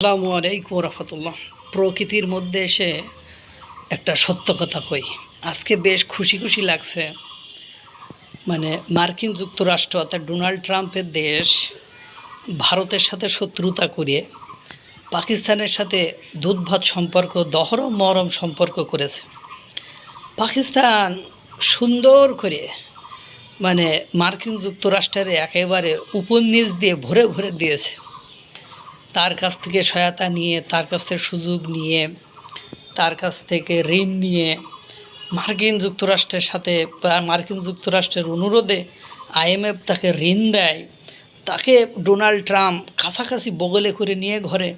আসসালামু আলাইকুম রহমতুল্লাহ। প্রকৃতির মধ্যে এসে একটা সত্য কথা কই, আজকে বেশ খুশি খুশি লাগছে। মার্কিন যুক্তরাষ্ট্র অর্থাৎ ডোনাল্ড ট্রাম্পের দেশ ভারতের সাথে শত্রুতা করে পাকিস্তানের সাথে দুধভাত সম্পর্ক, দহরম মহরম সম্পর্ক করেছে। পাকিস্তান সুন্দর করে মার্কিন যুক্তরাষ্ট্রের একেবারে উপর নিচ দিয়ে ভরে ভরে দিয়েছে। তার কাছ থেকে সহায়তা নিয়ে, তার কাছ থেকে সুযোগ নিয়ে, তার কাছ থেকে ঋণ নিয়ে মার্কিন যুক্তরাষ্ট্রের অনুরোধে IMF তাকে ঋণ দেয়। তাকে ডোনাল্ড ট্রাম্প কাছাকাছি বগলে করে নিয়ে ঘরে,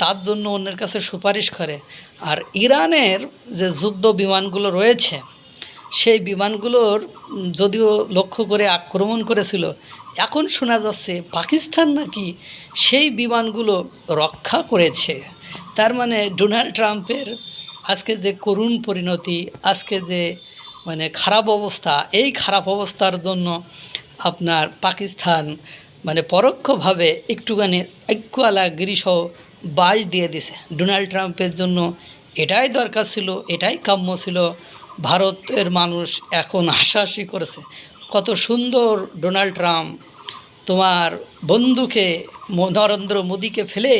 তার জন্য অন্যের কাছে সুপারিশ করে। আর ইরানের যে যুদ্ধ বিমানগুলো রয়েছে, সেই বিমানগুলোর যদিও লক্ষ্য করে আক্রমণ করেছিল, এখন শোনা যাচ্ছে পাকিস্তান নাকি সেই বিমানগুলো রক্ষা করেছে। তার ডোনাল্ড ট্রাম্পের আজকে যে করুণ পরিণতি, আজকে যে খারাপ অবস্থা, এই খারাপ অবস্থার জন্য আপনার পাকিস্তান পরোক্ষভাবে একটুখানি ঐক্যওয়ালা গিরিসহ বাজ দিয়ে দিছে। ডোনাল্ড ট্রাম্পের জন্য এটাই দরকার ছিল, এটাই কাম্য ছিল। ভারতের মানুষ এখন হাসাহাসি করেছে, কত সুন্দর ডোনাল্ড ট্রাম্প, তোমার বন্ধুকে নরেন্দ্র মোদীকে ফেলে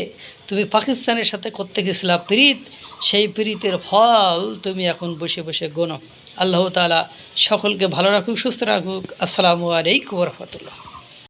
তুমি পাকিস্তানের সাথে করতে গেছিলা প্রীত, সেই প্রীতের ফল তুমি এখন বসে বসে গোনো। আল্লাহ তাআলা সকলকে ভালো রাখুক, সুস্থ রাখুক। আসসালামু আলাইকুম রহমতুল্লাহ।